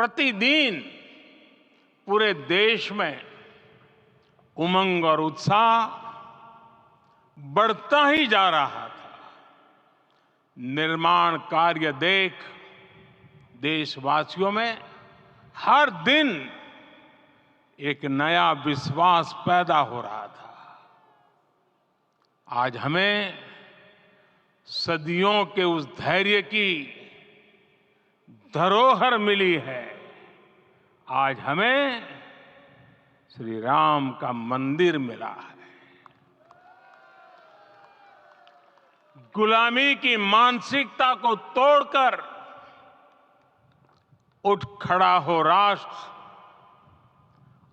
प्रतिदिन पूरे देश में उमंग और उत्साह बढ़ता ही जा रहा था। निर्माण कार्य देख देशवासियों में हर दिन एक नया विश्वास पैदा हो रहा था। आज हमें सदियों के उस धैर्य की धरोहर मिली है। आज हमें श्री राम का मंदिर मिला है। गुलामी की मानसिकता को तोड़कर उठ खड़ा हो राष्ट्र।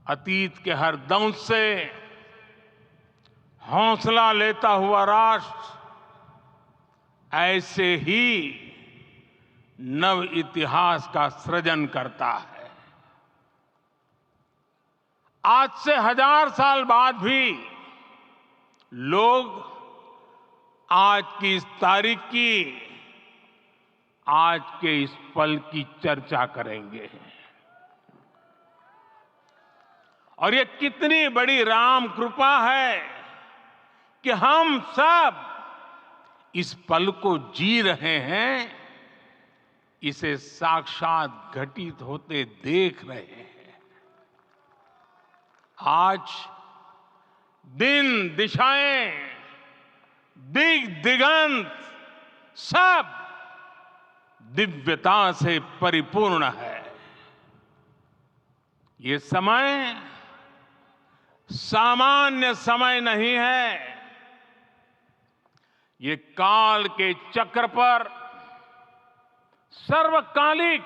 अतीत के हर दंश से हौसला लेता हुआ राष्ट्र ऐसे ही नव इतिहास का सृजन करता है। आज से 1000 साल बाद भी लोग आज की इस तारीख की, आज के इस पल की चर्चा करेंगे। और ये कितनी बड़ी राम कृपा है कि हम सब इस पल को जी रहे हैं, इसे साक्षात घटित होते देख रहे हैं। आज दिन दिशाएं, दिग दिगंत सब दिव्यता से परिपूर्ण है। ये समय सामान्य समय नहीं है। ये काल के चक्र पर सर्वकालिक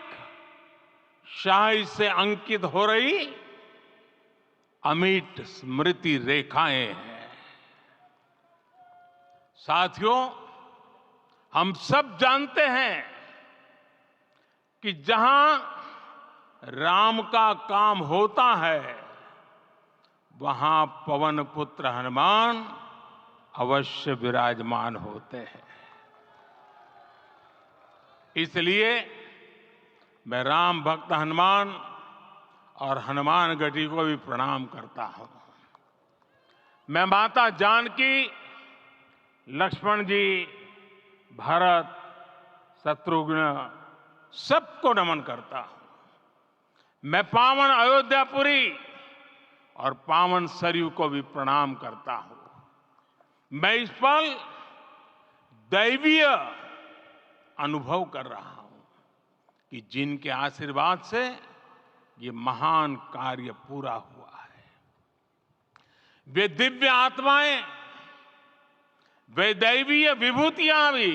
शाही से अंकित हो रही अमिट स्मृति रेखाएं हैं। साथियों, हम सब जानते हैं कि जहां राम का काम होता है वहां पवन पुत्र हनुमान अवश्य विराजमान होते हैं। इसलिए मैं राम भक्त हनुमान और हनुमान गढ़ी को भी प्रणाम करता हूं। मैं माता जानकी, लक्ष्मण जी, भरत, शत्रुघ्न सबको नमन करता हूं। मैं पावन अयोध्यापुरी और पावन सरयू को भी प्रणाम करता हूं। मैं इस पल दैवीय अनुभव कर रहा हूं कि जिनके आशीर्वाद से ये महान कार्य पूरा हुआ है। वे दिव्य आत्माएं, वे दैवीय विभूतियां भी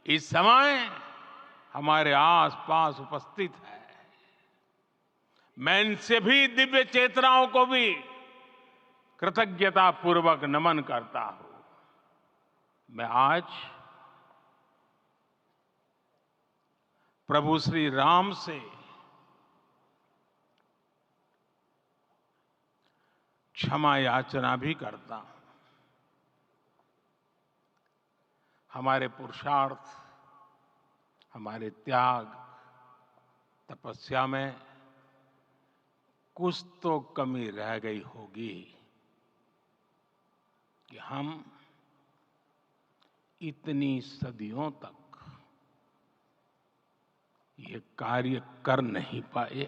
इस समय हमारे आसपास उपस्थित है। मैं इन सभी दिव्य चेतनाओं को भी कृतज्ञता पूर्वक नमन करता हूं। मैं आज प्रभु श्री राम से क्षमा याचना भी करता हूं। हमारे पुरुषार्थ, हमारे त्याग, तपस्या में कुछ तो कमी रह गई होगी कि हम इतनी सदियों तक ये कार्य कर नहीं पाए।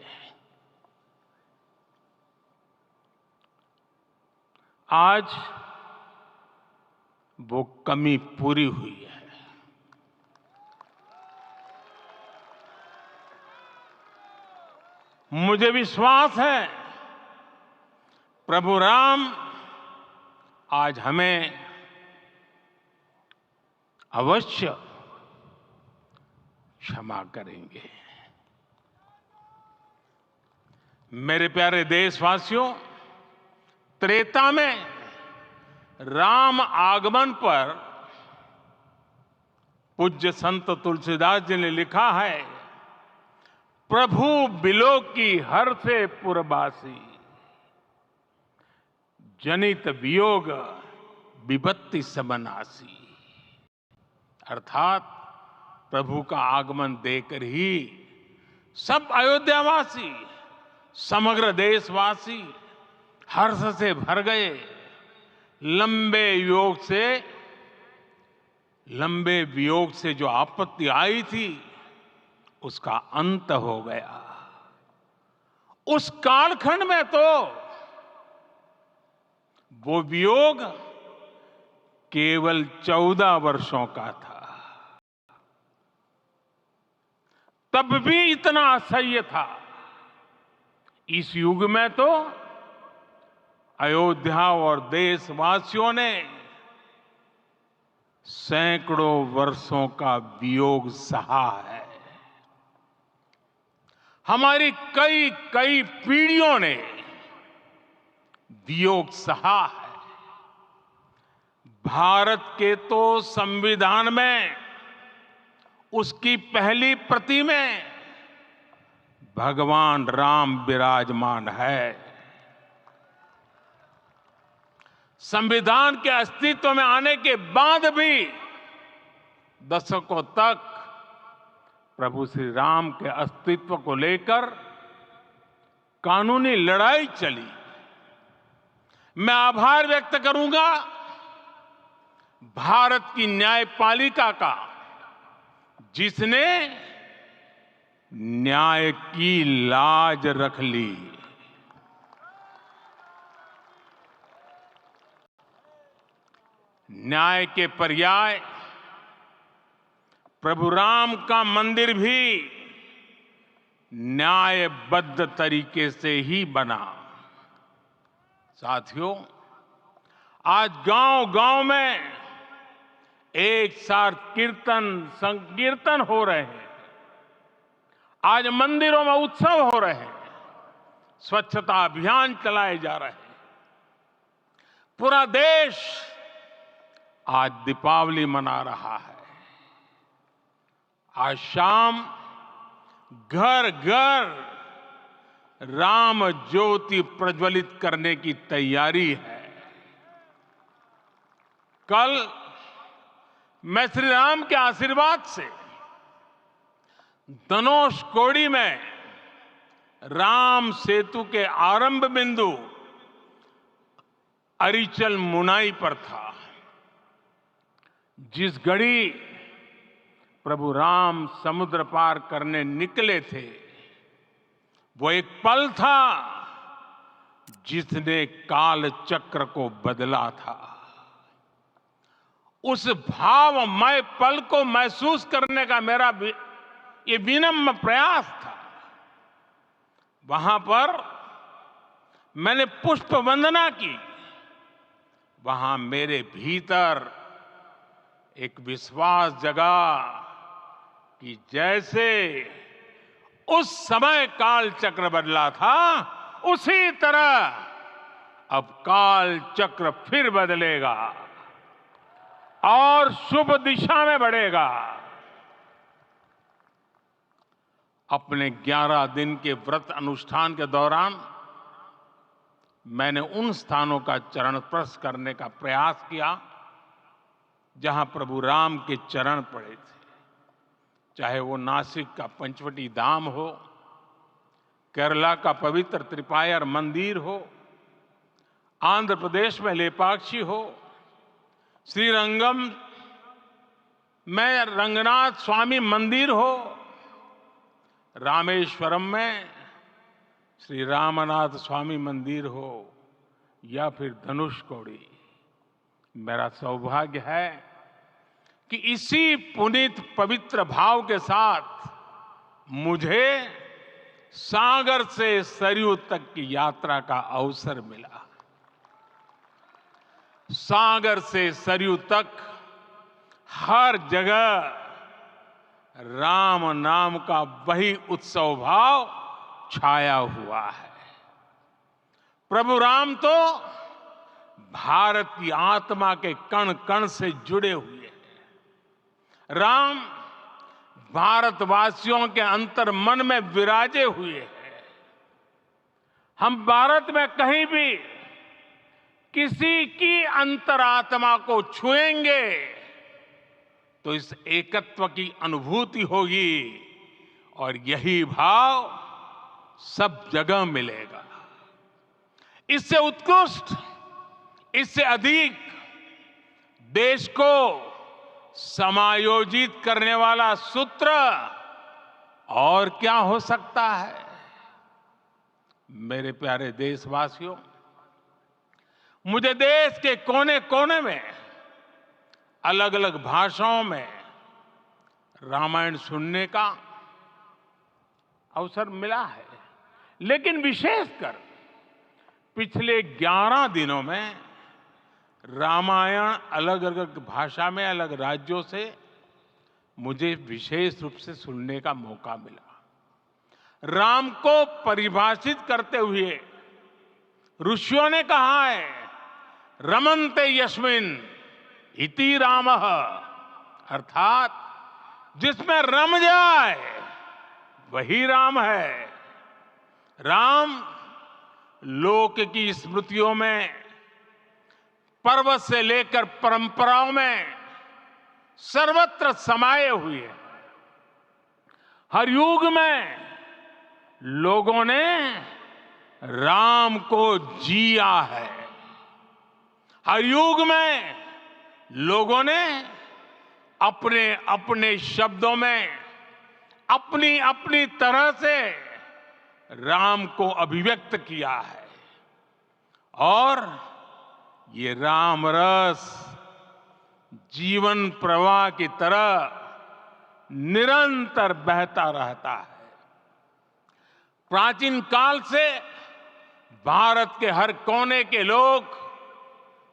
आज वो कमी पूरी हुई है। मुझे विश्वास है प्रभु राम आज हमें अवश्य क्षमा करेंगे। मेरे प्यारे देशवासियों, त्रेता में राम आगमन पर पूज्य संत तुलसीदास जी ने लिखा है, प्रभु बिलो की हर से पुरबासी, जनित वियोग विपत्ति समनासी। अर्थात प्रभु का आगमन देकर ही सब अयोध्यावासी, समग्र देशवासी हर्ष से भर गए। लंबे वियोग से जो आपत्ति आई थी उसका अंत हो गया। उस कालखंड में तो वो वियोग केवल 14 वर्षों का था। तब भी इतना असह्य था। इस युग में तो अयोध्या और देशवासियों ने सैकड़ों वर्षों का वियोग सहा है। हमारी कई कई पीढ़ियों ने वियोग सहा है। भारत के तो संविधान में उसकी पहली प्रति में भगवान राम विराजमान है। संविधान के अस्तित्व में आने के बाद भी दशकों तक प्रभु श्री राम के अस्तित्व को लेकर कानूनी लड़ाई चली। मैं आभार व्यक्त करूंगा भारत की न्यायपालिका का, जिसने न्याय की लाज रख ली। न्याय के पर्याय प्रभु राम का मंदिर भी न्यायबद्ध तरीके से ही बना। साथियों, आज गांव-गांव में एक साथ कीर्तन संकीर्तन हो रहे हैं। आज मंदिरों में उत्सव हो रहे हैं। स्वच्छता अभियान चलाए जा रहे हैं। पूरा देश आज दीपावली मना रहा है। आज शाम घर घर राम ज्योति प्रज्वलित करने की तैयारी है। कल मैं श्री राम के आशीर्वाद से धनुषकोडी में राम सेतु के आरंभ बिंदु अरिचल मुनाई पर था। जिस घड़ी प्रभु राम समुद्र पार करने निकले थे, वो एक पल था जिसने काल चक्र को बदला था। उस भावमय पल को महसूस करने का मेरा ये विनम्र प्रयास था। वहां पर मैंने पुष्प वंदना की। वहां मेरे भीतर एक विश्वास जगा कि जैसे उस समय काल चक्र बदला था, उसी तरह अब काल चक्र फिर बदलेगा और शुभ दिशा में बढ़ेगा। अपने 11 दिन के व्रत अनुष्ठान के दौरान मैंने उन स्थानों का चरण स्पर्श करने का प्रयास किया जहां प्रभु राम के चरण पड़े थे। चाहे वो नासिक का पंचवटी धाम हो, केरला का पवित्र त्रिपायर मंदिर हो, आंध्र प्रदेश में लेपाक्षी हो, श्रीरंगम में रंगनाथ स्वामी मंदिर हो, रामेश्वरम में श्री रामनाथ स्वामी मंदिर हो, या फिर धनुषकोडी। मेरा सौभाग्य है कि इसी पुनीत पवित्र भाव के साथ मुझे सागर से सरयू तक की यात्रा का अवसर मिला। सागर से सरयू तक हर जगह राम नाम का वही उत्सव भाव छाया हुआ है। प्रभु राम तो भारत की आत्मा के कण कण से जुड़े हुए हैं। राम भारतवासियों के अंतर मन में विराजे हुए हैं। हम भारत में कहीं भी किसी की अंतरात्मा को छुएंगे तो इस एकत्व की अनुभूति होगी और यही भाव सब जगह मिलेगा। इससे उत्कृष्ट, इससे अधिक देश को समायोजित करने वाला सूत्र और क्या हो सकता है। मेरे प्यारे देशवासियों, मुझे देश के कोने कोने में अलग अलग भाषाओं में रामायण सुनने का अवसर मिला है, लेकिन विशेषकर पिछले 11 दिनों में रामायण अलग अलग भाषा में अलग राज्यों से मुझे विशेष रूप से सुनने का मौका मिला। राम को परिभाषित करते हुए ऋषियों ने कहा है, रमन्ते यस्मिन् इति रामः, अर्थात जिसमें रम जाए वही राम है। राम लोक की स्मृतियों में, पर्वत से लेकर परंपराओं में सर्वत्र समाये हुए हैं। हर युग में लोगों ने राम को जिया है। हर युग में लोगों ने अपने अपने शब्दों में अपनी अपनी तरह से राम को अभिव्यक्त किया है। और ये राम रस जीवन प्रवाह की तरह निरंतर बहता रहता है। प्राचीन काल से भारत के हर कोने के लोग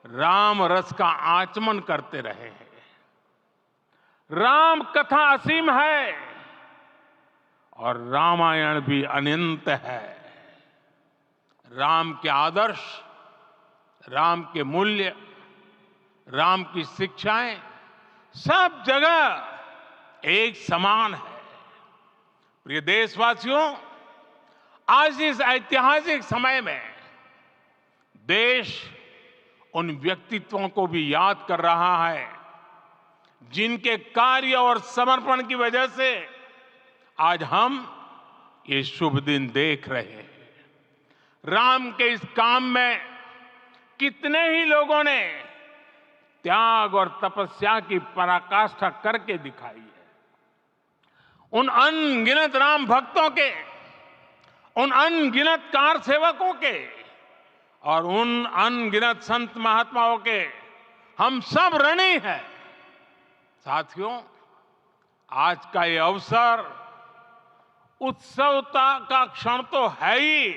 राम रस का आचमन करते रहे हैं। राम कथा असीम है और रामायण भी अनंत है। राम के आदर्श, राम के मूल्य, राम की शिक्षाएं सब जगह एक समान है। प्रिय देशवासियों, आज इस ऐतिहासिक समय में देश उन व्यक्तित्वों को भी याद कर रहा है जिनके कार्य और समर्पण की वजह से आज हम ये शुभ दिन देख रहे हैं। राम के इस काम में कितने ही लोगों ने त्याग और तपस्या की पराकाष्ठा करके दिखाई है। उन अनगिनत राम भक्तों के, उन अनगिनत कार सेवकों के और उन अनगिनत संत महात्माओं के हम सब ऋणी हैं। साथियों, आज का ये अवसर उत्सवता का क्षण तो है ही,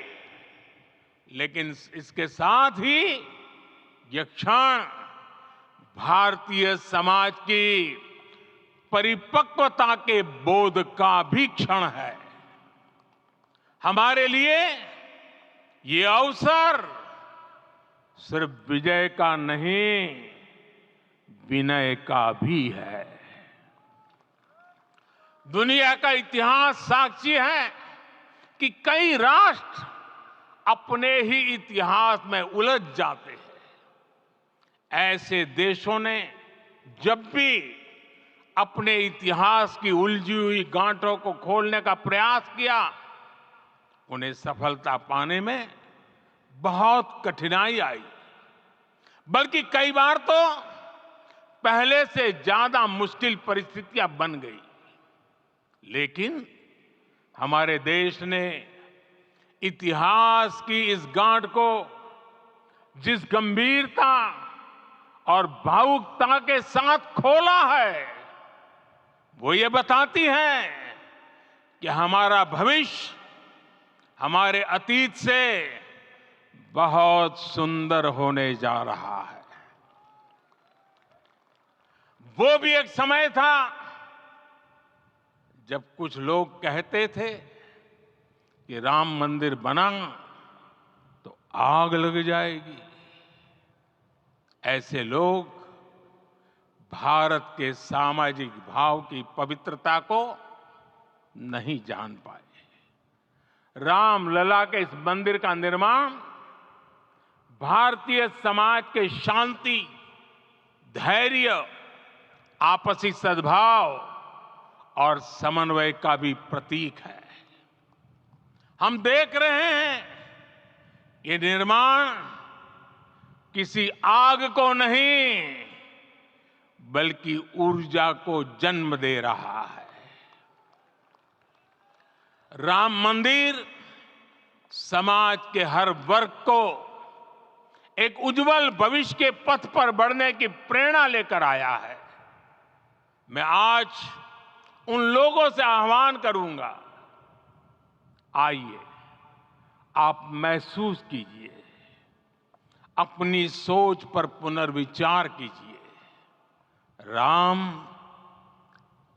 लेकिन इसके साथ ही यह क्षण भारतीय समाज की परिपक्वता के बोध का भी क्षण है। हमारे लिए ये अवसर सिर्फ विजय का नहीं, विनय का भी है। दुनिया का इतिहास साक्षी है कि कई राष्ट्र अपने ही इतिहास में उलझ जाते हैं। ऐसे देशों ने जब भी अपने इतिहास की उलझी हुई गांठों को खोलने का प्रयास किया, उन्हें सफलता पाने में बहुत कठिनाई आई, बल्कि कई बार तो पहले से ज्यादा मुश्किल परिस्थितियां बन गई। लेकिन हमारे देश ने इतिहास की इस गांठ को जिस गंभीरता और भावुकता के साथ खोला है, वो ये बताती है कि हमारा भविष्य हमारे अतीत से बहुत सुंदर होने जा रहा है। वो भी एक समय था जब कुछ लोग कहते थे कि राम मंदिर बना तो आग लग जाएगी। ऐसे लोग भारत के सामाजिक भाव की पवित्रता को नहीं जान पाए। रामलला के इस मंदिर का निर्माण भारतीय समाज के शांति, धैर्य, आपसी सद्भाव और समन्वय का भी प्रतीक है। हम देख रहे हैं ये निर्माण किसी आग को नहीं बल्कि ऊर्जा को जन्म दे रहा है। राम मंदिर समाज के हर वर्ग को एक उज्जवल भविष्य के पथ पर बढ़ने की प्रेरणा लेकर आया है। मैं आज उन लोगों से आह्वान करूंगा, आइए आप महसूस कीजिए, अपनी सोच पर पुनर्विचार कीजिए। राम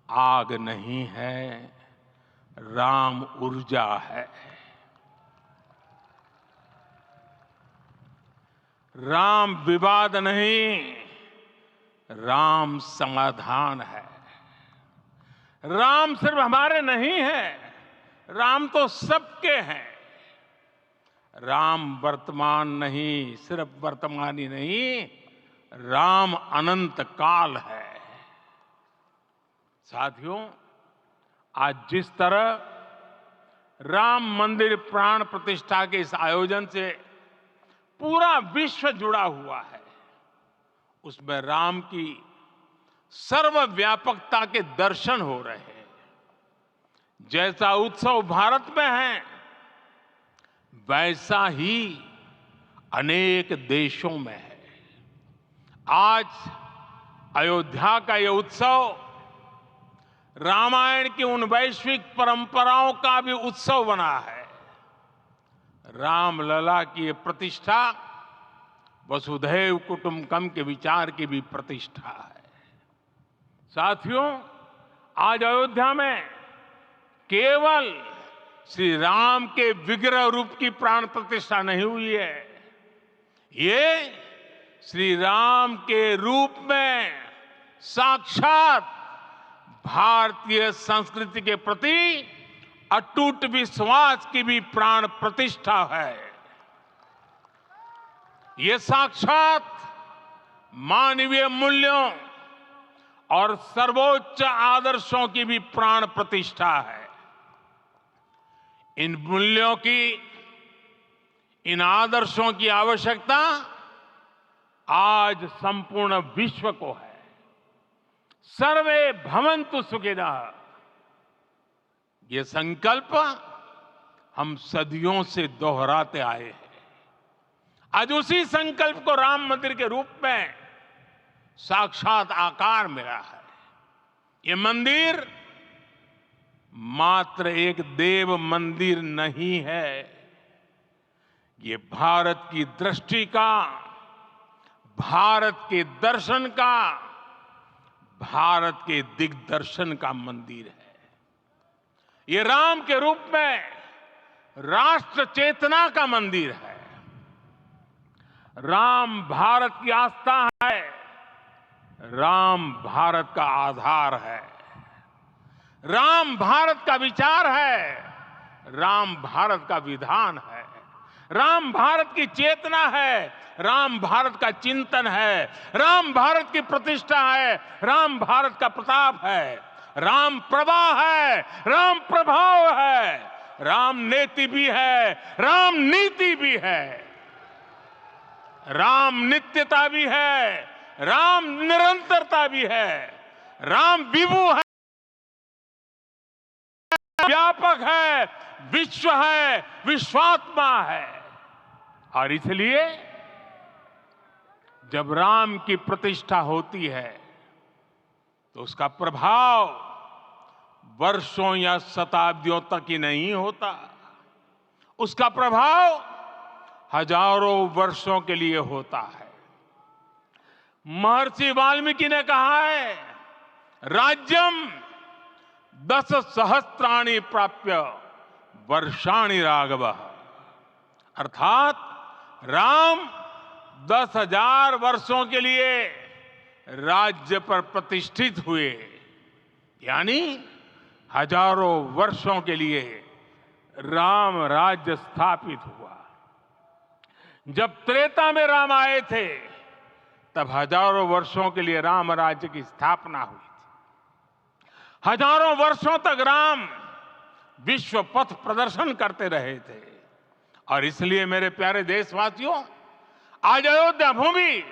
आग नहीं है, राम ऊर्जा है। राम विवाद नहीं, राम समाधान है। राम सिर्फ हमारे नहीं है, राम तो सबके हैं। राम वर्तमान नहीं, सिर्फ वर्तमान ही नहीं, राम अनंत काल है। साथियों, आज जिस तरह राम मंदिर प्राण प्रतिष्ठा के इस आयोजन से पूरा विश्व जुड़ा हुआ है, उसमें राम की सर्वव्यापकता के दर्शन हो रहे हैं। जैसा उत्सव भारत में है, वैसा ही अनेक देशों में है। आज अयोध्या का यह उत्सव रामायण की उन वैश्विक परंपराओं का भी उत्सव बना है। रामलला की ये प्रतिष्ठा वसुधैव कुटुंबकम के विचार की भी प्रतिष्ठा है। साथियों, आज अयोध्या में केवल श्री राम के विग्रह रूप की प्राण प्रतिष्ठा नहीं हुई है, ये श्री राम के रूप में साक्षात भारतीय संस्कृति के प्रति अटूट विश्वास की भी प्राण प्रतिष्ठा है। ये साक्षात मानवीय मूल्यों और सर्वोच्च आदर्शों की भी प्राण प्रतिष्ठा है। इन मूल्यों की, इन आदर्शों की आवश्यकता आज संपूर्ण विश्व को है। सर्वे भवन्तु सुखिनः, ये संकल्प हम सदियों से दोहराते आए हैं। आज उसी संकल्प को राम मंदिर के रूप में साक्षात आकार मिला है। ये मंदिर मात्र एक देव मंदिर नहीं है, ये भारत की दृष्टि का, भारत के दर्शन का, भारत के दिग्दर्शन का मंदिर है। ये राम के रूप में राष्ट्र चेतना का मंदिर है। राम भारत की आस्था है, राम भारत का आधार है, राम भारत का विचार है, राम भारत का विधान है, राम भारत की चेतना है, राम भारत का चिंतन है, राम भारत की प्रतिष्ठा है, राम भारत का प्रताप है, राम प्रवाह है, राम प्रभाव है, राम नेति भी है, राम नीति भी है, राम नित्यता भी है, राम निरंतरता भी है, राम विभु है, व्यापक है, विश्व है, विश्वात्मा है। और इसलिए जब राम की प्रतिष्ठा होती है तो उसका प्रभाव वर्षों या शताब्दियों तक ही नहीं होता, उसका प्रभाव हजारों वर्षों के लिए होता है। महर्षि वाल्मीकि ने कहा है, राज्यम 10 सहस्त्राणि प्राप्य वर्षाणि राघव, अर्थात राम 10,000 वर्षों के लिए राज्य पर प्रतिष्ठित हुए, यानी हजारों वर्षों के लिए राम राज्य स्थापित हुआ। जब त्रेता में राम आए थे तब हजारों वर्षों के लिए राम राज्य की स्थापना हुई थी। हजारों वर्षों तक राम विश्व पथ प्रदर्शन करते रहे थे। और इसलिए मेरे प्यारे देशवासियों, आज अयोध्या भूमि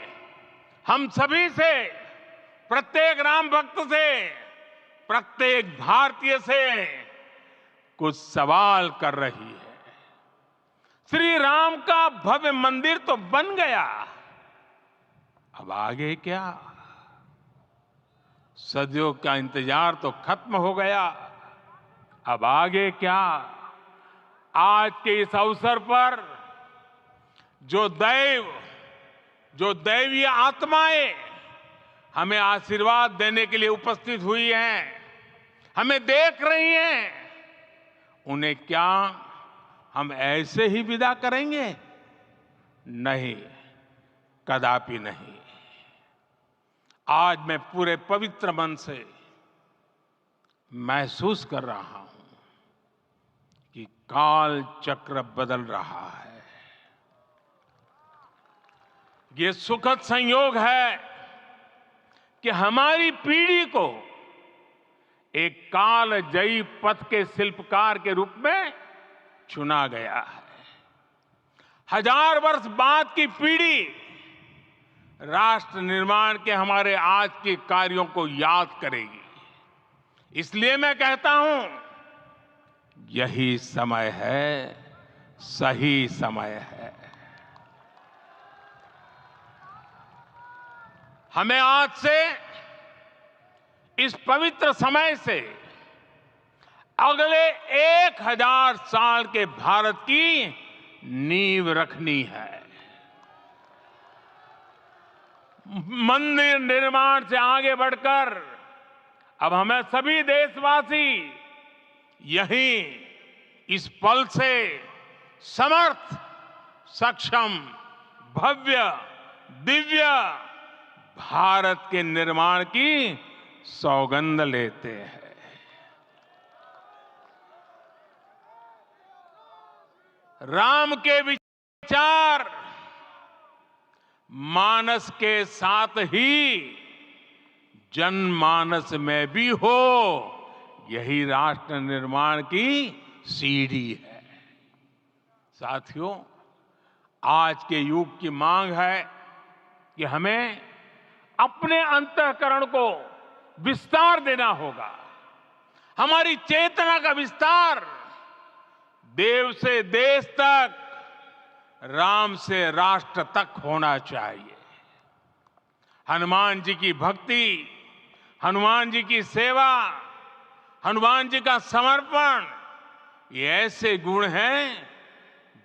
हम सभी से, प्रत्येक राम भक्त से, प्रत्येक भारतीय से कुछ सवाल कर रही है। श्री राम का भव्य मंदिर तो बन गया, अब आगे क्या? सदियों का इंतजार तो खत्म हो गया, अब आगे क्या? आज के इस अवसर पर जो दैवीय आत्माएं हमें आशीर्वाद देने के लिए उपस्थित हुई हैं, हमें देख रही हैं, उन्हें क्या हम ऐसे ही विदा करेंगे? नहीं, कदापि नहीं। आज मैं पूरे पवित्र मन से महसूस कर रहा हूं कि काल चक्र बदल रहा है। ये सुखद संयोग है कि हमारी पीढ़ी को एक कालजयी पथ के शिल्पकार के रूप में चुना गया है। 1000 वर्ष बाद की पीढ़ी राष्ट्र निर्माण के हमारे आज के कार्यों को याद करेगी। इसलिए मैं कहता हूं, यही समय है, सही समय है। हमें आज से, इस पवित्र समय से अगले 1000 साल के भारत की नींव रखनी है। मंदिर निर्माण से आगे बढ़कर अब हमें सभी देशवासी यहीं इस पल से समर्थ, सक्षम, भव्य, दिव्य भारत के निर्माण की सौगंध लेते हैं। राम के विचार मानस के साथ ही जनमानस में भी हो, यही राष्ट्र निर्माण की सीढ़ी है। साथियों, आज के युग की मांग है कि हमें अपने अंतःकरण को विस्तार देना होगा। हमारी चेतना का विस्तार देव से देश तक, राम से राष्ट्र तक होना चाहिए। हनुमान जी की भक्ति, हनुमान जी की सेवा, हनुमान जी का समर्पण, ये ऐसे गुण हैं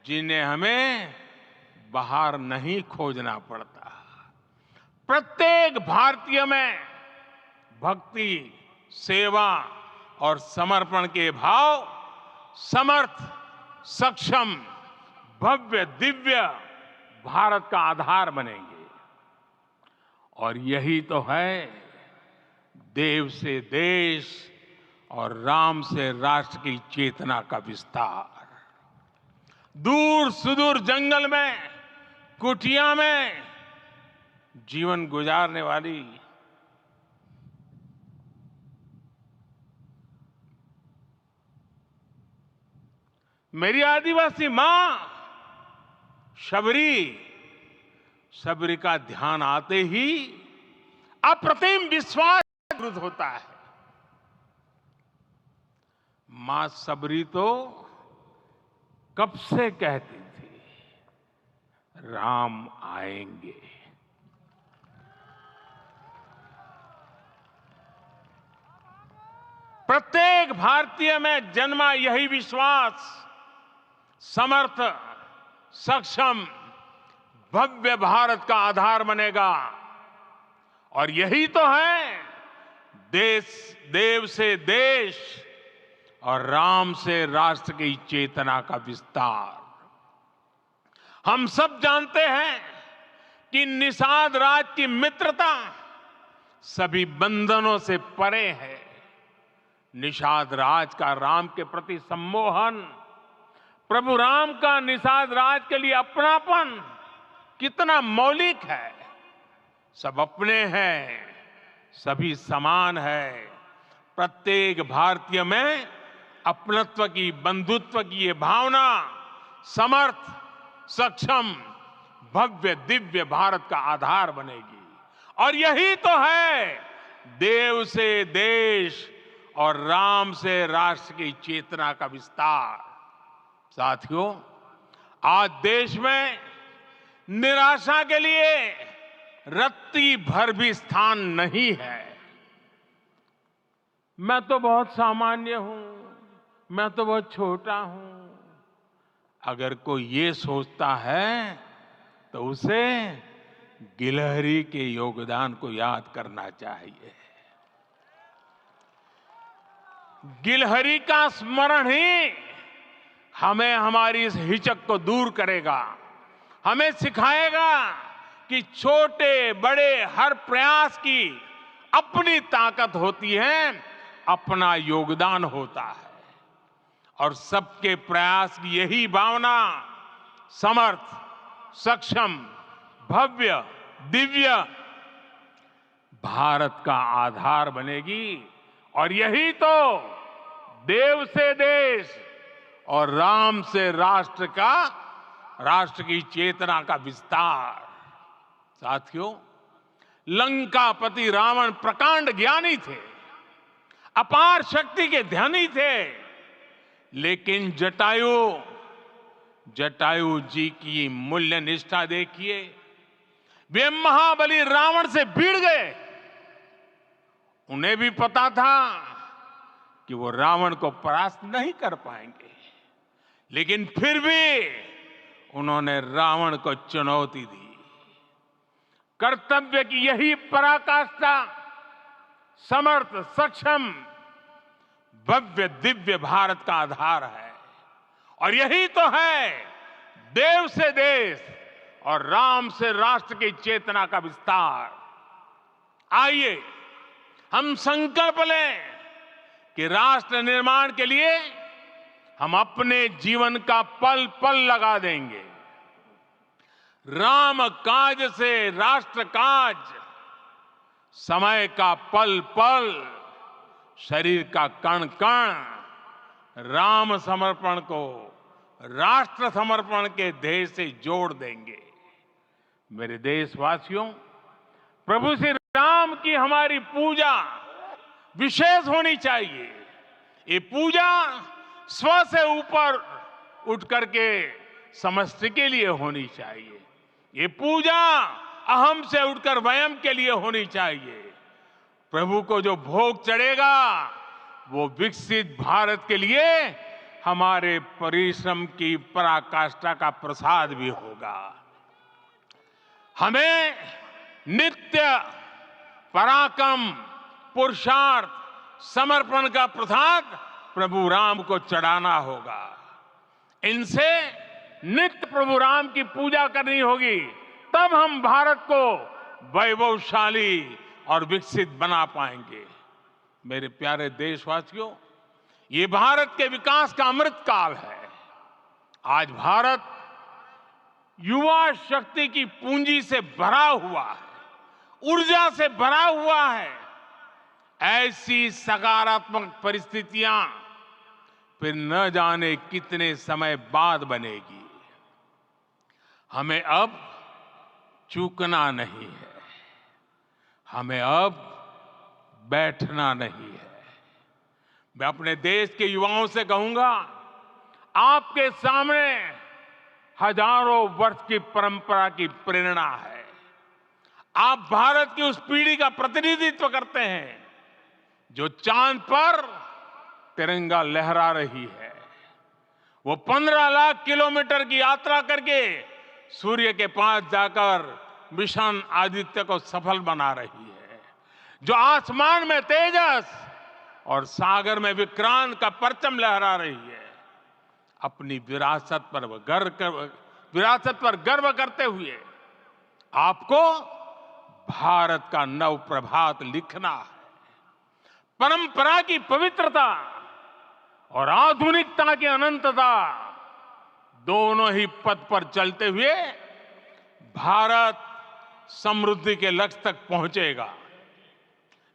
जिन्हें हमें बाहर नहीं खोजना पड़ता। प्रत्येक भारतीय में भक्ति, सेवा और समर्पण के भाव समर्थ, सक्षम, भव्य, दिव्य भारत का आधार बनेंगे। और यही तो है देव से देश और राम से राष्ट्र की चेतना का विस्तार। दूर सुदूर जंगल में, कुटिया में जीवन गुजारने वाली मेरी आदिवासी मां शबरी का ध्यान आते ही अप्रतिम विश्वास जागृत होता है। मां शबरी तो कब से कहती थी, राम आएंगे। प्रत्येक भारतीय में जन्मा यही विश्वास समर्थ, सक्षम, भव्य भारत का आधार बनेगा। और यही तो है देव से देश और राम से राष्ट्र की चेतना का विस्तार। हम सब जानते हैं कि निषाद राज की मित्रता सभी बंधनों से परे है। निषाद राज का राम के प्रति सम्मोहन, प्रभु राम का निषाद राज के लिए अपनापन कितना मौलिक है। सब अपने हैं, सभी समान है, प्रत्येक भारतीय में अपनत्व की, बंधुत्व की ये भावना समर्थ, सक्षम, भव्य, दिव्य भारत का आधार बनेगी। और यही तो है देव से देश और राम से राष्ट्र की चेतना का विस्तार। साथियों, आज देश में निराशा के लिए रत्ती भर भी स्थान नहीं है। मैं तो बहुत सामान्य हूं, मैं तो बहुत छोटा हूं, अगर कोई ये सोचता है तो उसे गिलहरी के योगदान को याद करना चाहिए। गिलहरी का स्मरण ही हमें हमारी इस हिचक को दूर करेगा, हमें सिखाएगा कि छोटे बड़े हर प्रयास की अपनी ताकत होती है, अपना योगदान होता है। और सबके प्रयास की यही भावना समर्थ, सक्षम, भव्य, दिव्य भारत का आधार बनेगी। और यही तो देव से देश और राम से राष्ट्र का, राष्ट्र की चेतना का विस्तार। साथियों, लंकापति रावण प्रकांड ज्ञानी थे, अपार शक्ति के धनी थे, लेकिन जटायु जी की मूल्य निष्ठा देखिए। वे महाबली रावण से भिड़ गए। उन्हें भी पता था कि वो रावण को परास्त नहीं कर पाएंगे, लेकिन फिर भी उन्होंने रावण को चुनौती दी। कर्तव्य की यही पराकाष्ठा समर्थ, सक्षम, भव्य, दिव्य भारत का आधार है। और यही तो है देव से देश और राम से राष्ट्र की चेतना का विस्तार। आइए हम संकल्प लें कि राष्ट्र निर्माण के लिए हम अपने जीवन का पल पल लगा देंगे। राम काज से राष्ट्र काज, समय का पल पल, शरीर का कण कण राम समर्पण को राष्ट्र समर्पण के ध्येय से जोड़ देंगे। मेरे देशवासियों, प्रभु श्री राम की हमारी पूजा विशेष होनी चाहिए। ये पूजा स्व से ऊपर उठ करके समष्टि के लिए होनी चाहिए। ये पूजा अहम से उठकर वयम के लिए होनी चाहिए। प्रभु को जो भोग चढ़ेगा वो विकसित भारत के लिए हमारे परिश्रम की पराकाष्ठा का प्रसाद भी होगा। हमें नित्य पराक्रम, पुरुषार्थ, समर्पण का प्रसाद प्रभु राम को चढ़ाना होगा। इनसे नित्य प्रभु राम की पूजा करनी होगी, तब हम भारत को वैभवशाली और विकसित बना पाएंगे। मेरे प्यारे देशवासियों, ये भारत के विकास का अमृत काल है। आज भारत युवा शक्ति की पूंजी से भरा हुआ है, ऊर्जा से भरा हुआ है। ऐसी सकारात्मक परिस्थितियां फिर न जाने कितने समय बाद बनेगी। हमें अब चूकना नहीं है, हमें अब बैठना नहीं है। मैं अपने देश के युवाओं से कहूंगा, आपके सामने हजारों वर्ष की परंपरा की प्रेरणा है। आप भारत की उस पीढ़ी का प्रतिनिधित्व करते हैं जो चांद पर तिरंगा लहरा रही है। वो 15 लाख किलोमीटर की यात्रा करके सूर्य के पास जाकर मिशन आदित्य को सफल बना रही है। जो आसमान में तेजस और सागर में विक्रांत का परचम लहरा रही है। अपनी विरासत पर गर्व करते हुए आपको भारत का नव प्रभात लिखना है। परंपरा की पवित्रता और आधुनिकता की अनंतता दोनों ही पथ पर चलते हुए भारत समृद्धि के लक्ष्य तक पहुंचेगा।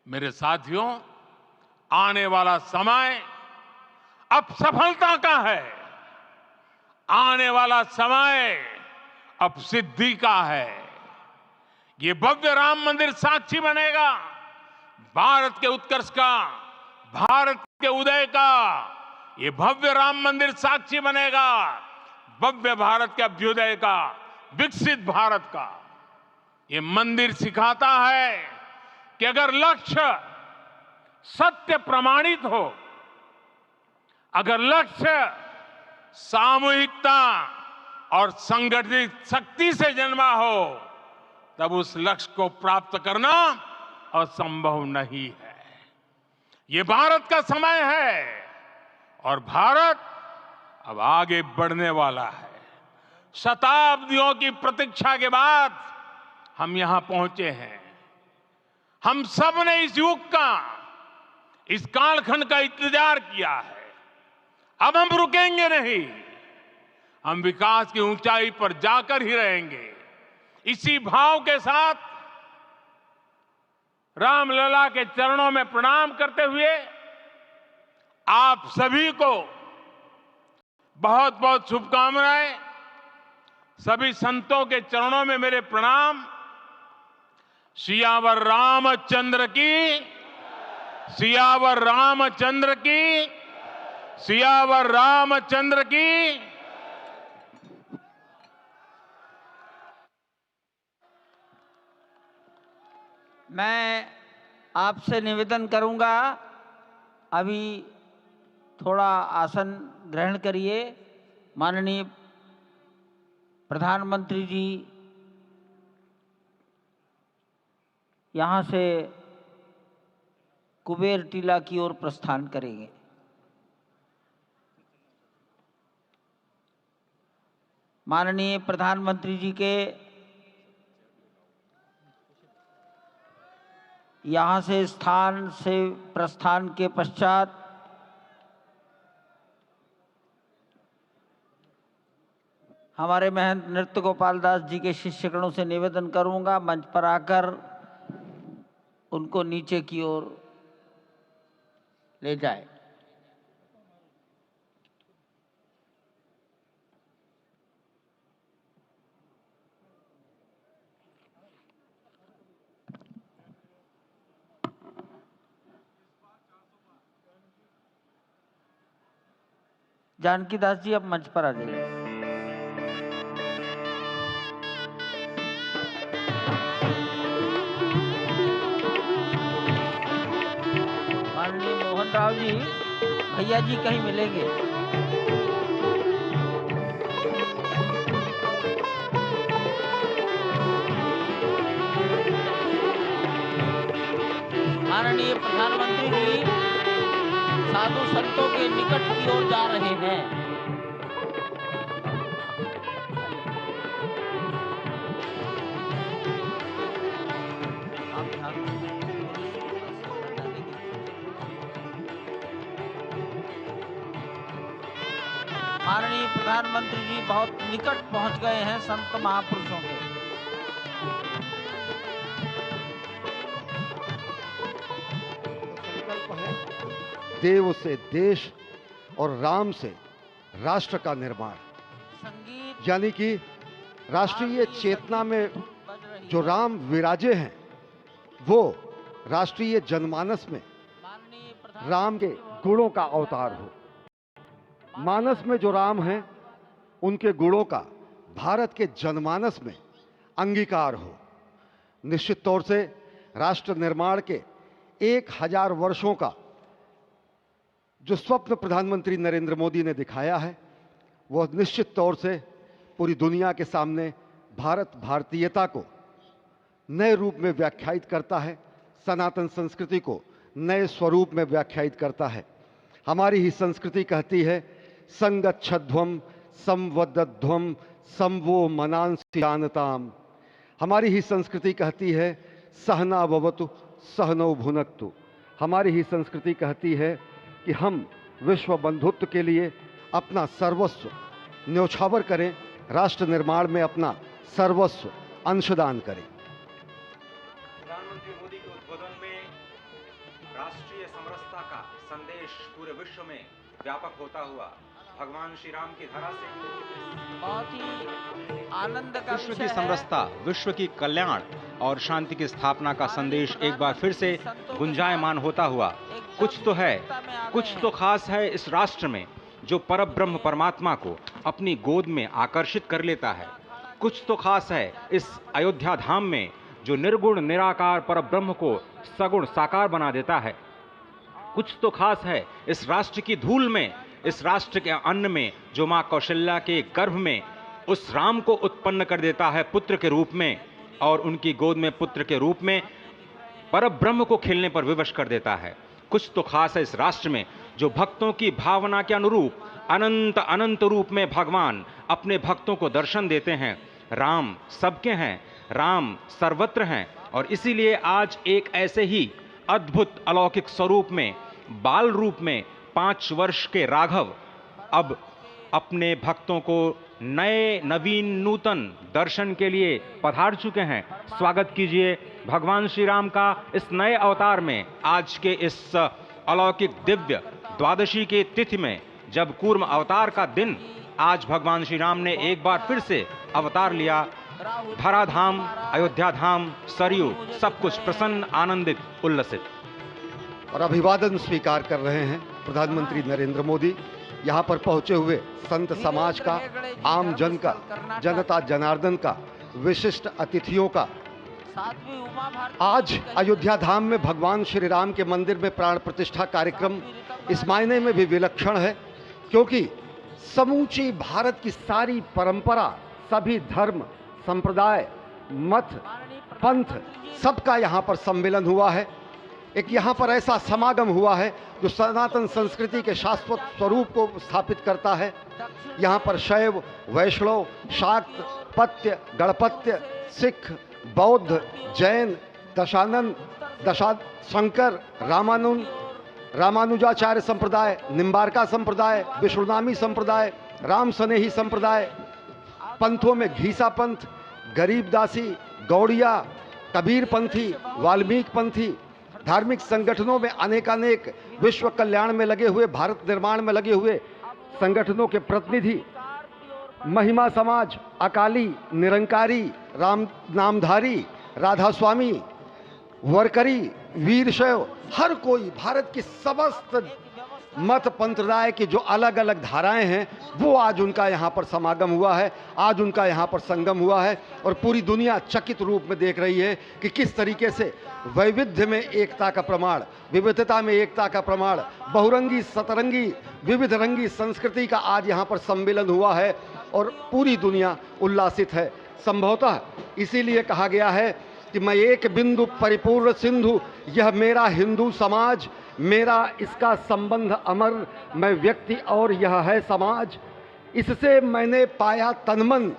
मेरे साथियों, आने वाला समय अब सफलता का है, आने वाला समय अब सिद्धि का है। ये भव्य राम मंदिर साक्षी बनेगा भारत के उत्कर्ष का, भारत के उदय का। ये भव्य राम मंदिर साक्षी बनेगा भव्य भारत के अभ्युदय का, विकसित भारत का। ये मंदिर सिखाता है कि अगर लक्ष्य सत्य प्रमाणित हो, अगर लक्ष्य सामूहिकता और संगठित शक्ति से जन्मा हो, तब उस लक्ष्य को प्राप्त करना असंभव नहीं है। ये भारत का समय है और भारत अब आगे बढ़ने वाला है। शताब्दियों की प्रतीक्षा के बाद हम यहां पहुंचे हैं। हम सब ने इस युग का, इस कालखंड का इंतजार किया है। अब हम रुकेंगे नहीं, हम विकास की ऊंचाई पर जाकर ही रहेंगे। इसी भाव के साथ रामलला के चरणों में प्रणाम करते हुए आप सभी को बहुत बहुत शुभकामनाएं। सभी संतों के चरणों में मेरे प्रणाम। सियावर रामचंद्र की, सियावर रामचंद्र की, सियावर रामचंद्र की। मैं आपसे निवेदन करूंगा, अभी थोड़ा आसन ग्रहण करिए। माननीय प्रधानमंत्री जी यहाँ से कुबेर टीला की ओर प्रस्थान करेंगे। माननीय प्रधानमंत्री जी के यहाँ से स्थान से प्रस्थान के पश्चात हमारे महंत नृत्य गोपाल दास जी के शिष्यगणों से निवेदन करूंगा, मंच पर आकर उनको नीचे की ओर ले जाए। जानकी दास जी अब मंच पर आ जाइए। माननीय मोहन राव जी, भैया जी कहीं मिलेंगे। माननीय प्रधानमंत्री जी साधु संतों के निकट की ओर जा रहे हैं। माननीय प्रधानमंत्री जी बहुत निकट पहुंच गए हैं संत महापुरुषों के। देव से देश और राम से राष्ट्र का निर्माण, यानी कि राष्ट्रीय चेतना में जो राम विराजे हैं, वो राष्ट्रीय जनमानस में राम के गुणों का अवतार हो। मानस में जो राम हैं, उनके गुणों का भारत के जनमानस में अंगीकार हो। निश्चित तौर से राष्ट्र निर्माण के 1000 वर्षों का जो स्वप्न प्रधानमंत्री नरेंद्र मोदी ने दिखाया है, वह निश्चित तौर से पूरी दुनिया के सामने भारत भारतीयता को नए रूप में व्याख्यायित करता है, सनातन संस्कृति को नए स्वरूप में व्याख्यायित करता है। हमारी ही संस्कृति कहती है, संगच्छध्वम संवदध्वम संवो मनांसि जानताम। हमारी ही संस्कृति कहती है, सहना भवतु सहनौ भुनक्तु। हमारी ही संस्कृति कहती है कि हम विश्व बंधुत्व के लिए अपना सर्वस्व न्यौछावर करें, राष्ट्र निर्माण में अपना सर्वस्व अंशदान करें। प्रधानमंत्री मोदी के उद्बोधन में राष्ट्रीय समरसता का संदेश पूरे विश्व में व्यापक होता हुआ भगवान श्री राम की धरा से बहुत ही आनंद का विश्व विषय की है। समरसता, विश्व की कल्याण और शांति की स्थापना का संदेश एक बार फिर से गुंजायमान होता हुआ कुछ तो है, कुछ तो खास है इस राष्ट्र में जो परब्रह्म परमात्मा को अपनी गोद में आकर्षित कर लेता है। कुछ तो खास है इस अयोध्या धाम में जो निर्गुण निराकार परब्रह्म को सगुण साकार बना देता है। कुछ तो खास है इस राष्ट्र की धूल में, इस राष्ट्र के अन्न में जो मां कौशल्या के गर्भ में उस राम को उत्पन्न कर देता है पुत्र के रूप में, और उनकी गोद में पुत्र के रूप में परब्रह्म को खेलने पर विवश कर देता है। कुछ तो खास है इस राष्ट्र में जो भक्तों की भावना के अनुरूप अनंत अनंत रूप में भगवान अपने भक्तों को दर्शन देते हैं। राम सबके हैं, राम सर्वत्र हैं, और इसीलिए आज एक ऐसे ही अद्भुत अलौकिक स्वरूप में, बाल रूप में 5 वर्ष के राघव अब अपने भक्तों को नए नवीन नूतन दर्शन के लिए पधार चुके हैं। स्वागत कीजिए भगवान श्री राम का इस नए अवतार में। आज के इस अलौकिक दिव्य द्वादशी की तिथि में, जब कूर्म अवतार का दिन, आज भगवान श्री राम ने एक बार फिर से अवतार लिया। धराधाम, अयोध्या धाम, सरयू, सब कुछ प्रसन्न, आनंदित, उल्लसित। और अभिवादन स्वीकार कर रहे हैं प्रधानमंत्री नरेंद्र मोदी। यहाँ पर पहुंचे हुए संत समाज का, आम जन का, जनता जनार्दन का, विशिष्ट अतिथियों का। आज अयोध्या धाम में भगवान श्री राम के मंदिर में प्राण प्रतिष्ठा कार्यक्रम इस मायने में भी विलक्षण है क्योंकि समूची भारत की सारी परंपरा, सभी धर्म, संप्रदाय, मत, पंथ, सबका यहाँ पर सम्मेलन हुआ है। एक यहाँ पर ऐसा समागम हुआ है जो सनातन संस्कृति के शाश्वत स्वरूप को स्थापित करता है। यहाँ पर शैव, वैष्णव, शाक्त, पत्य, गणपत्य, सिख, बौद्ध, जैन, दशानंद, शंकर, रामानुजाचार्य संप्रदाय, निम्बारका संप्रदाय, विष्णुनामी संप्रदाय, राम स्नेही संप्रदाय, पंथों में घीसा पंथ, गरीबदासी, गौड़िया, कबीर पंथी, वाल्मीकि पंथी, धार्मिक संगठनों में अनेकानेक विश्व कल्याण में लगे हुए, भारत निर्माण में लगे हुए संगठनों के प्रतिनिधि, महिमा समाज, अकाली, निरंकारी, राम नामधारी, राधा स्वामी, वरकरी, वीरशैव, हर कोई भारत की समस्त मत पंथराय की जो अलग अलग धाराएं हैं वो आज उनका यहाँ पर समागम हुआ है, आज उनका यहाँ पर संगम हुआ है। और पूरी दुनिया चकित रूप में देख रही है कि किस तरीके से वैविध्य में एकता का प्रमाण, विविधता में एकता का प्रमाण, बहुरंगी सतरंगी विविध रंगी संस्कृति का आज यहाँ पर सम्मेलन हुआ है और पूरी दुनिया उल्लासित है। संभवतः इसीलिए कहा गया है कि मैं एक बिंदु परिपूर्ण सिंधु, यह मेरा हिंदू समाज, मेरा इसका संबंध अमर, मैं व्यक्ति और यह है समाज। इससे मैंने पाया तनमन,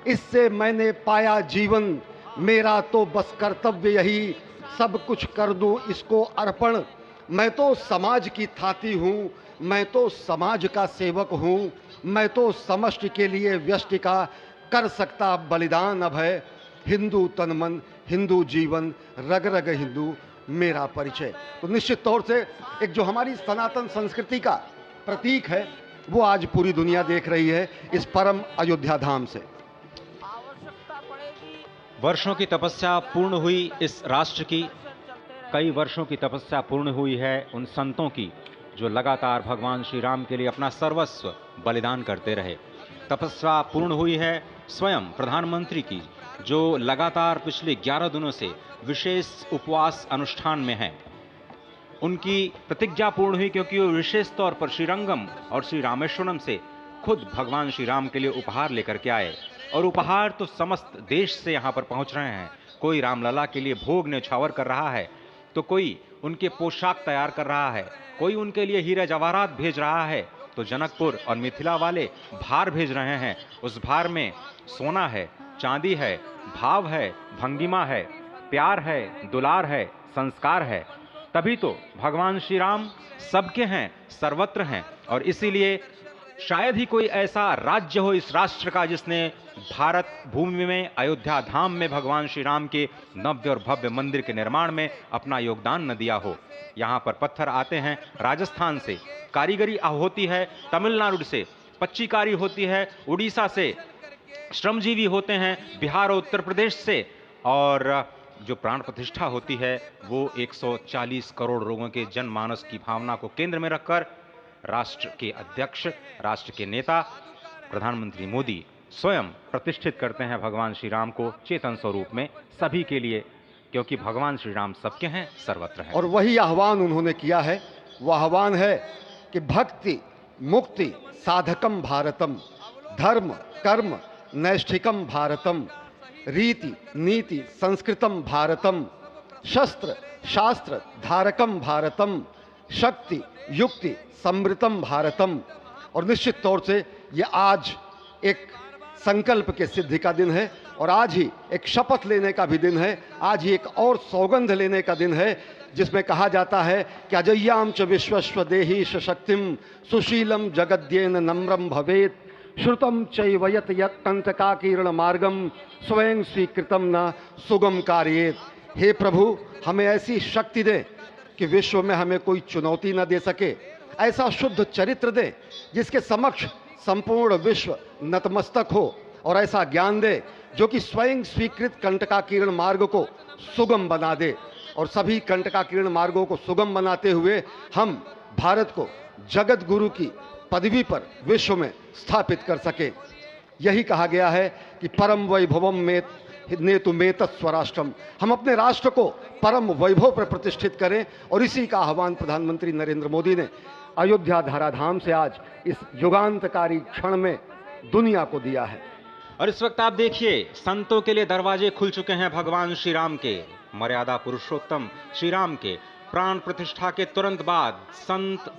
इससे मैंने पाया जीवन, मेरा तो बस कर्तव्य यही, सब कुछ कर दूं इसको अर्पण। मैं तो समाज की थाती हूँ, मैं तो समाज का सेवक हूँ, मैं तो समष्टि के लिए व्यष्टि का कर सकता बलिदान अब है। हिंदू तनमन, हिंदू जीवन, रग रग हिंदू मेरा परिचय। तो निश्चित तौर से एक जो हमारी सनातन संस्कृति का प्रतीक है वो आज पूरी दुनिया देख रही है इस परम अयोध्या धाम से। वर्षों की तपस्या पूर्ण हुई इस राष्ट्र की, कई वर्षों की तपस्या पूर्ण हुई है उन संतों की जो लगातार भगवान श्री राम के लिए अपना सर्वस्व बलिदान करते रहे। तपस्या पूर्ण हुई है स्वयं प्रधानमंत्री की जो लगातार पिछले 11 दिनों से विशेष उपवास अनुष्ठान में हैं। उनकी प्रतिज्ञा पूर्ण हुई क्योंकि वो विशेष तौर पर श्रीरंगम और श्री रामेश्वरम से खुद भगवान श्री राम के लिए उपहार लेकर के आए, और उपहार तो समस्त देश से यहाँ पर पहुँच रहे हैं। कोई रामलला के लिए भोग न्यौछावर कर रहा है, तो कोई उनके पोशाक तैयार कर रहा है, कोई उनके लिए हीरे जवाहरात भेज रहा है, तो जनकपुर और मिथिला वाले भार भेज रहे हैं। उस भार में सोना है, चांदी है, भाव है, भंगिमा है, प्यार है, दुलार है, संस्कार है। तभी तो भगवान श्री राम सबके हैं, सर्वत्र हैं, और इसीलिए शायद ही कोई ऐसा राज्य हो इस राष्ट्र का जिसने भारत भूमि में अयोध्या धाम में भगवान श्री राम के नव्य और भव्य मंदिर के निर्माण में अपना योगदान न दिया हो। यहाँ पर पत्थर आते हैं राजस्थान से, कारीगरी होती है तमिलनाडु से, पच्चीकारी होती है उड़ीसा से, श्रमजीवी होते हैं बिहार और उत्तर प्रदेश से, और जो प्राण प्रतिष्ठा होती है वो 140 करोड़ लोगों के जनमानस की भावना को केंद्र में रखकर राष्ट्र के अध्यक्ष, राष्ट्र के नेता प्रधानमंत्री मोदी स्वयं प्रतिष्ठित करते हैं भगवान श्री राम को चेतन स्वरूप में सभी के लिए, क्योंकि भगवान श्री राम सबके हैं, सर्वत्र हैं। और वही आह्वान उन्होंने किया है, वह आह्वान है कि भक्ति मुक्ति साधकम भारतम, धर्म कर्म नैष्ठिकम भारतम, रीति नीति संस्कृतम भारतम, शस्त्र शास्त्र धारकम भारतम, शक्ति युक्ति समृतम भारतम। और निश्चित तौर से ये आज एक संकल्प के सिद्धि का दिन है, और आज ही एक शपथ लेने का भी दिन है, आज ही एक और सौगंध लेने का दिन है, जिसमें कहा जाता है कि अजय्याम च विश्वस्व देही शक्तिम सुशीलम जगद्येन नम्रम भवेत, श्रुतम चैवयत यत्कंटकाकीर्ण मार्गम स्वयं स्वीकृतम न सुगम कार्येत। हे प्रभु, हमें ऐसी शक्ति दे कि विश्व में हमें कोई चुनौती न दे सके, ऐसा शुद्ध चरित्र दे जिसके समक्ष संपूर्ण विश्व नतमस्तक हो, और ऐसा ज्ञान दे जो कि स्वयं स्वीकृत कंटकाकीर्ण मार्ग को सुगम बना दे, और सभी कंटकाकीर्ण मार्गों को सुगम बनाते हुए हम भारत को जगत गुरु की पदवी पर विश्व में स्थापित कर सके। यही कहा गया है कि परम वैभवम में नेतु मेत स्वराष्ट्रम, हम अपने राष्ट्र को परम वैभव पर प्रतिष्ठित करें, और इसी का आह्वान प्रधानमंत्री नरेंद्र मोदी ने अयोध्या धराधाम से आज इस युगांतकारी क्षण में दुनिया को दिया है। और इस वक्त आप देखिए संतों के लिए दरवाजे खुल चुके हैं भगवान श्री राम के, मर्यादा पुरुषोत्तम श्री राम के प्राण प्रतिष्ठा के तुरंत बाद संत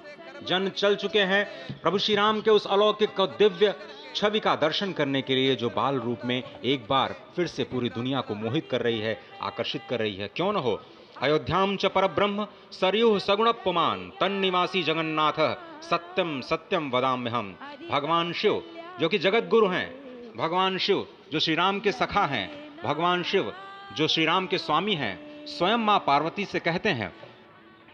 जन चल चुके हैं प्रभु श्री राम के उस अलौकिक और दिव्य छवि का दर्शन करने के लिए, जो बाल रूप में एक बार फिर से पूरी दुनिया को मोहित कर रही है, आकर्षित कर रही है। क्यों न हो। अयोध्याम च परब्रह्म सरयुः सगुणप्पमान तन्निवासी जगन्नाथ सत्यम सत्यम वदाम्यहम। भगवान शिव जो कि जगत गुरु हैं, भगवान शिव जो श्री राम के सखा हैं, भगवान शिव जो श्री राम के स्वामी हैं, स्वयं मां पार्वती से कहते हैं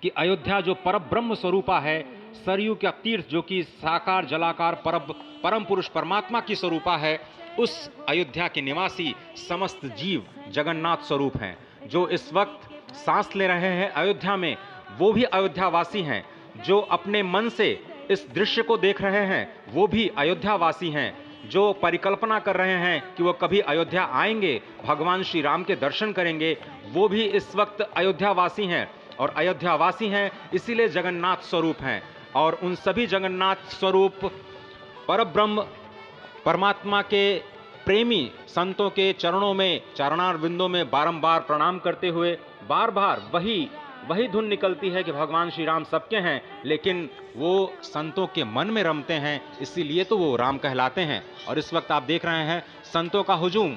कि अयोध्या जो परब्रह्म स्वरूपा है, सरयू का तीर्थ जो कि साकार जलाकार परम पुरुष परमात्मा की स्वरूपा है, उस अयोध्या के निवासी समस्त जीव जगन्नाथ स्वरूप हैं। जो इस वक्त सांस ले रहे हैं अयोध्या में, वो भी अयोध्या वासी हैं। जो अपने मन से इस दृश्य को देख रहे हैं, वो भी अयोध्या वासी हैं। जो परिकल्पना कर रहे हैं कि वो कभी अयोध्या आएंगे, भगवान श्री राम के दर्शन करेंगे, वो भी इस वक्त अयोध्या वासी हैं। और अयोध्या वासी हैं इसीलिए जगन्नाथ स्वरूप हैं। और उन सभी जगन्नाथ स्वरूप परब्रह्म परमात्मा के प्रेमी संतों के चरणों में, चरणार बिंदों में बारंबार प्रणाम करते हुए बार बार वही धुन निकलती है कि भगवान श्री राम सबके हैं, लेकिन वो संतों के मन में रमते हैं, इसीलिए तो वो राम कहलाते हैं। और इस वक्त आप देख रहे हैं संतों का हुजूम,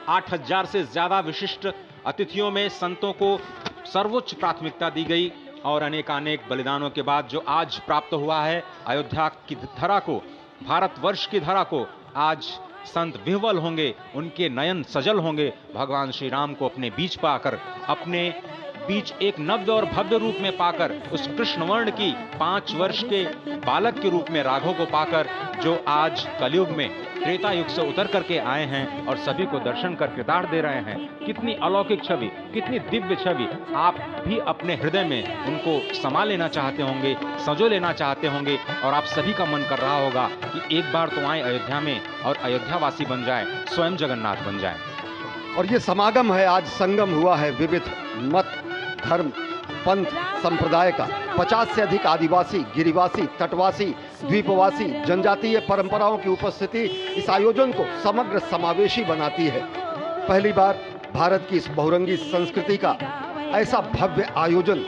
8000 से ज्यादा विशिष्ट अतिथियों में संतों को सर्वोच्च प्राथमिकता दी गई। और अनेकानेक बलिदानों के बाद जो आज प्राप्त हुआ है अयोध्या की धरा को, भारतवर्ष की धरा को, आज संत विह्वल होंगे, उनके नयन सजल होंगे भगवान श्री राम को अपने बीच पाकर, अपने बीच एक नव्य और भव्य रूप में पाकर, उस कृष्ण वर्ण की 5 वर्ष के बालक के रूप में राघव को पाकर, जो आज कलयुग में त्रेता युग से उतर करके आए हैं और सभी को दर्शन कर किरदार दे रहे हैं। कितनी अलौकिक छवि, कितनी दिव्य छवि। आप भी अपने हृदय में उनको समा लेना चाहते होंगे, संजो लेना चाहते होंगे, और आप सभी का मन कर रहा होगा कि एक बार तो आए अयोध्या में और अयोध्यावासी बन जाए, स्वयं जगन्नाथ बन जाए। और ये समागम है, आज संगम हुआ है विविध मत धर्म पंथ संप्रदाय का। 50 से अधिक आदिवासी, गिरिवासी, तटवासी, द्वीपवासी, जनजातीय परंपराओं की उपस्थिति इस आयोजन को समग्र समावेशी बनाती है। पहली बार भारत की इस बहुरंगी संस्कृति का ऐसा भव्य आयोजन